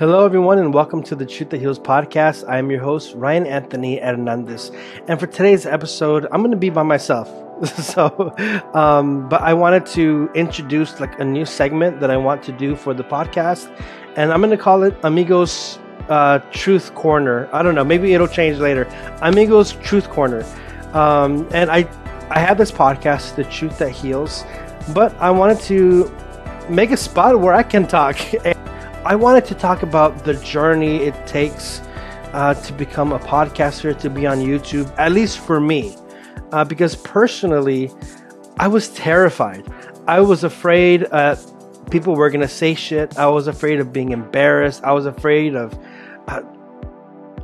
Hello, everyone, and welcome to the Truth That Heals podcast. I am your host, Ryan Anthony Hernandez. And for today's episode, I'm going to be by myself. But I wanted to introduce like a new segment that I want to do for the podcast. And I'm going to call it Amigo's Truth Corner. I don't know, maybe it'll change later. Amigo's Truth Corner. And I have this podcast, The Truth That Heals, but I wanted to make a spot where I can talk. I wanted to talk about the journey it takes to become a podcaster, to be on YouTube, at least for me. Because personally, I was terrified. I was afraid people were going to say shit. I was afraid of being embarrassed. I was afraid of... I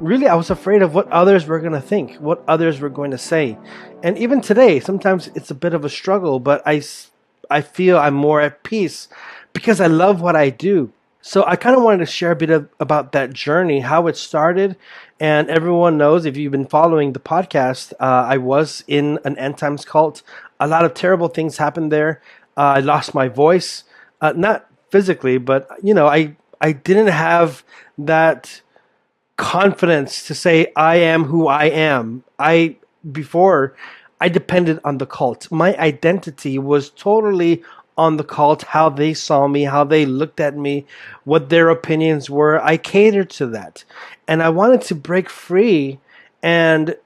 was afraid of what others were going to think, what others were going to say. And even today, sometimes it's a bit of a struggle, but I feel I'm more at peace because I love what I do. So I kind of wanted to share a bit about that journey, how it started. And everyone knows, if you've been following the podcast, I was in an end times cult. A lot of terrible things happened there. I lost my voice, not physically, but I didn't have that confidence to say I am who I am. Before I depended on the cult. My identity was totally on the cult, how they saw me, how they looked at me, what their opinions were. I catered to that. And I wanted to break free and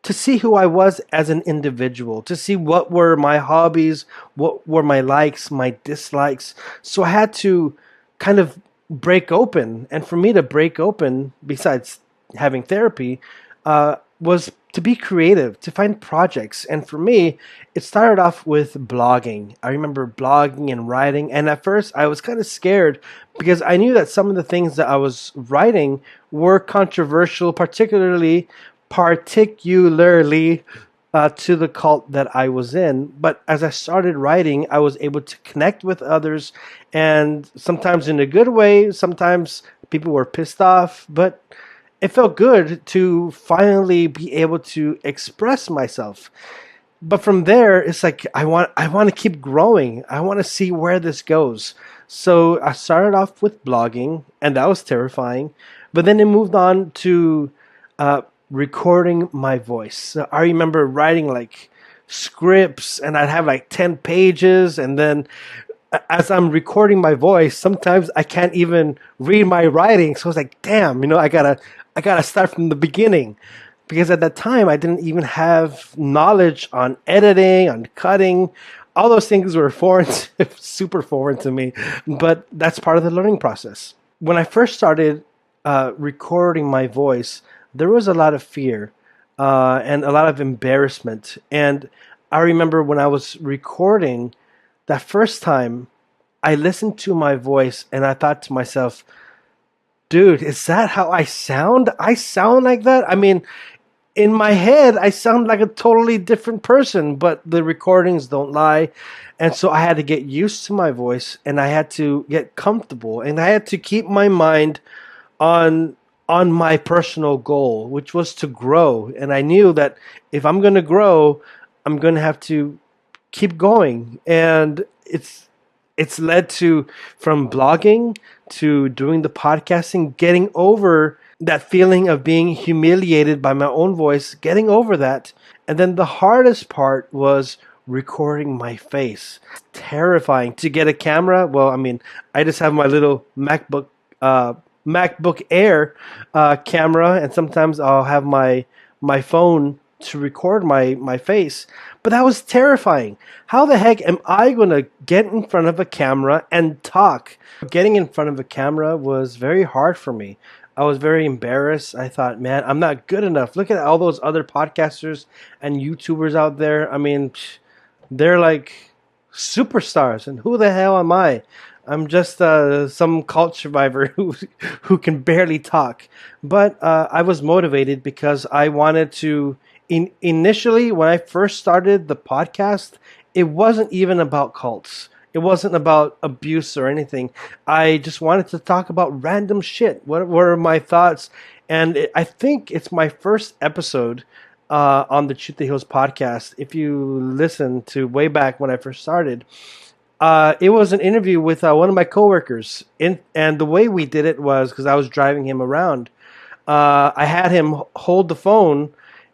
to see who I was as an individual, to see what were my hobbies, what were my likes, my dislikes. So I had to kind of break open. And for me to break open, besides having therapy, was to be creative, to find projects. And for me, it started off with blogging. I remember blogging and writing. And at first, I was kind of scared because I knew that some of the things that I was writing were controversial, particularly to the cult that I was in. But as I started writing, I was able to connect with others, and sometimes in a good way, sometimes people were pissed off, but it felt good to finally be able to express myself. But from there, it's like I want to keep growing. I want to see where this goes. So I started off with blogging, and that was terrifying. But then it moved on to recording my voice. So I remember writing like scripts, and I'd have like 10 pages, and then as I'm recording my voice, sometimes I can't even read my writing. So I was like, damn, I gotta start from the beginning, because at that time I didn't even have knowledge on editing, on cutting. All those things were super foreign to me, but that's part of the learning process. When I first started recording my voice, there was a lot of fear and a lot of embarrassment. And I remember when I was recording that first time, I listened to my voice and I thought to myself, dude, is that how I sound? I sound like that? I mean, in my head, I sound like a totally different person, but the recordings don't lie. And so I had to get used to my voice, and I had to get comfortable, and I had to keep my mind on my personal goal, which was to grow. And I knew that if I'm going to grow, I'm going to have to keep going. And it's led to, from blogging to doing the podcasting, getting over that feeling of being humiliated by my own voice, getting over that. And then the hardest part was recording my face. It's terrifying to get a camera. Well, I mean, I just have my little MacBook Air camera, and sometimes I'll have my phone to record my face. But that was terrifying. How the heck am I going to get in front of a camera and talk? Getting in front of a camera was very hard for me. I was very embarrassed. I thought, man, I'm not good enough. Look at all those other podcasters and YouTubers out there. I mean, they're like superstars. And who the hell am I? I'm just some cult survivor who can barely talk. But I was motivated because I wanted to... Initially, when I first started the podcast, it wasn't even about cults. It wasn't about abuse or anything. I just wanted to talk about random shit. What were my thoughts? And I think it's my first episode on the Truth That Heals podcast. If you listen to way back when I first started, It was an interview with one of my coworkers, and the way we did it was because I was driving him around. I had him hold the phone,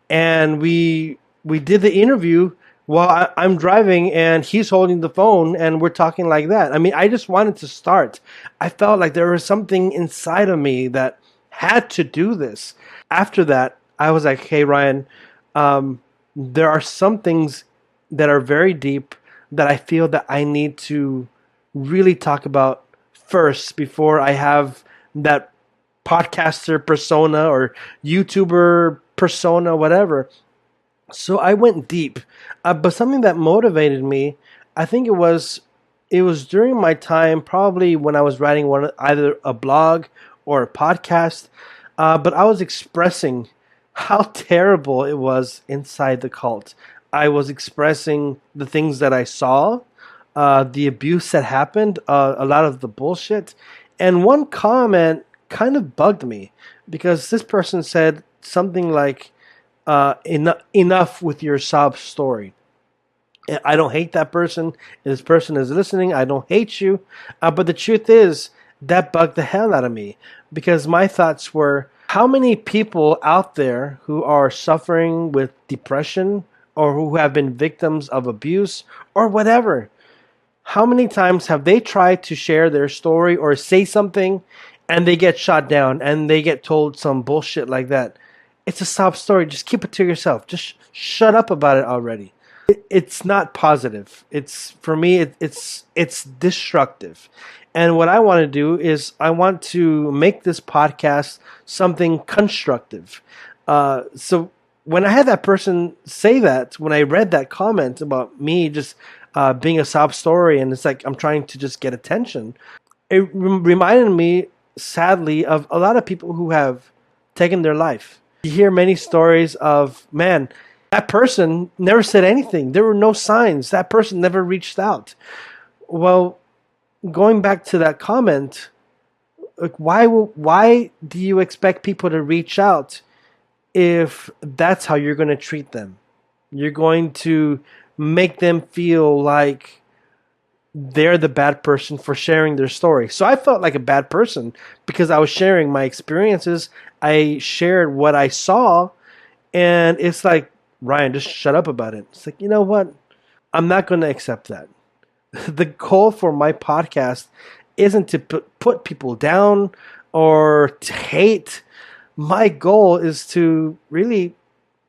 and we did the interview while I'm driving, and he's holding the phone, and we're talking like that. I mean, I just wanted to start. I felt like there was something inside of me that had to do this. After that, I was like, "Hey, Ryan, there are some things that are very deep that I feel that I need to really talk about first before I have that podcaster persona or YouTuber persona, whatever." So I went deep, but something that motivated me, I think it was during my time, probably when I was writing one either a blog or a podcast, but I was expressing how terrible it was inside the cult. I was expressing the things that I saw, the abuse that happened, a lot of the bullshit, and one comment kind of bugged me because this person said something like, enough with your sob story. I don't hate that person. If this person is listening, I don't hate you. But the truth is, that bugged the hell out of me because my thoughts were, how many people out there who are suffering with depression or who have been victims of abuse or whatever, how many times have they tried to share their story or say something and they get shot down and they get told some bullshit like that? It's a sob story. Just keep it to yourself. Just shut up about it already. It's not positive. It's for me. It's destructive. And what I want to do is I want to make this podcast something constructive. So when I had that person say that, when I read that comment about me just being a sob story, and it's like I'm trying to just get attention, it reminded me, sadly, of a lot of people who have taken their life. You hear many stories of, man, that person never said anything. There were no signs. That person never reached out. Well, going back to that comment, like why do you expect people to reach out if that's how you're going to treat them? You're going to make them feel like they're the bad person for sharing their story. So I felt like a bad person because I was sharing my experiences. I shared what I saw, and it's like, Ryan, just shut up about it. It's like, you know what? I'm not going to accept that. The goal for my podcast isn't to put people down or to hate. My goal is to really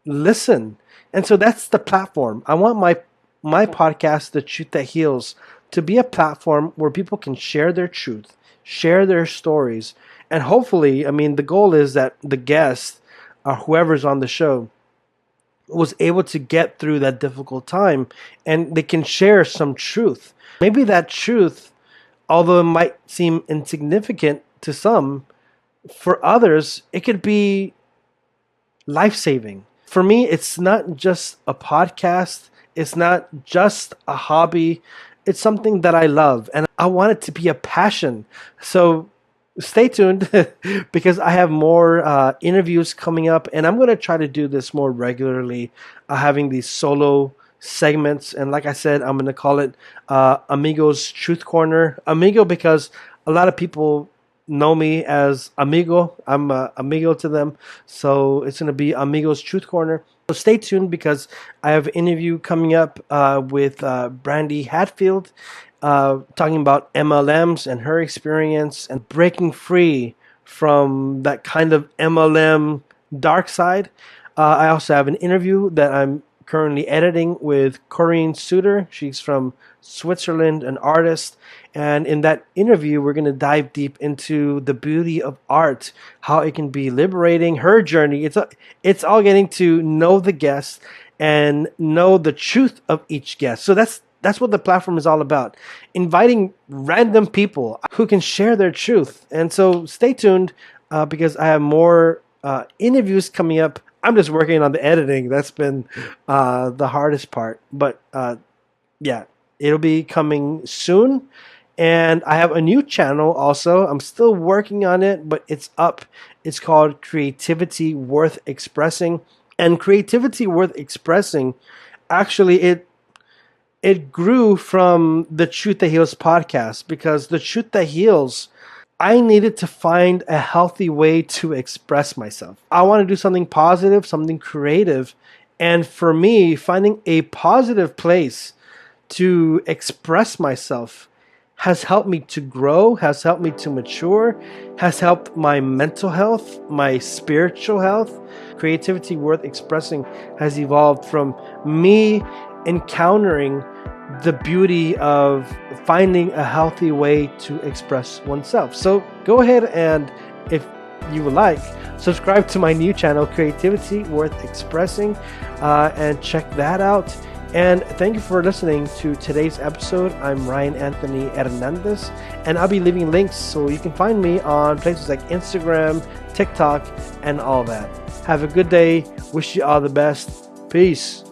listen. And so that's the platform. I want my podcast, The Truth That Heals, to be a platform where people can share their truth, share their stories, and hopefully, I mean, the goal is that the guest or whoever's on the show was able to get through that difficult time and they can share some truth. Maybe that truth, although it might seem insignificant to some, for others, it could be life-saving. For me, it's not just a podcast. It's not just a hobby. It's something that I love and I want it to be a passion. So stay tuned because I have more interviews coming up, and I'm going to try to do this more regularly, having these solo segments. And like I said, I'm going to call it Amigo's Truth Corner. Amigo because a lot of people know me as Amigo. I'm Amigo to them. So it's going to be Amigo's Truth Corner. So stay tuned because I have an interview coming up with Brandy Hatfield, talking about MLMs and her experience and breaking free from that kind of MLM dark side. I also have an interview that I'm currently editing with Corinne Suter. She's from Switzerland, an artist. And in that interview, we're going to dive deep into the beauty of art, how it can be liberating, her journey. It's all getting to know the guest and know the truth of each guest. So that's what the platform is all about. Inviting random people who can share their truth. And so stay tuned because I have more interviews coming up. I'm just working on the editing. That's been the hardest part. But yeah, it'll be coming soon. And I have a new channel also. I'm still working on it, but it's up. It's called Creativity Worth Expressing. And Creativity Worth Expressing, actually, it it grew from the Truth That Heals podcast, because the Truth That Heals, I needed to find a healthy way to express myself. I want to do something positive, something creative. And for me, finding a positive place to express myself has helped me to grow, has helped me to mature, has helped my mental health, my spiritual health. Creativity worth expressing has evolved from me encountering the beauty of finding a healthy way to express oneself. So go ahead and, if you would like, subscribe to my new channel, Creativity Worth Expressing, and check that out. And thank you for listening to today's episode. I'm Ryan Anthony Hernandez, and I'll be leaving links so you can find me on places like Instagram, TikTok, and all that. Have a good day. Wish you all the best. Peace.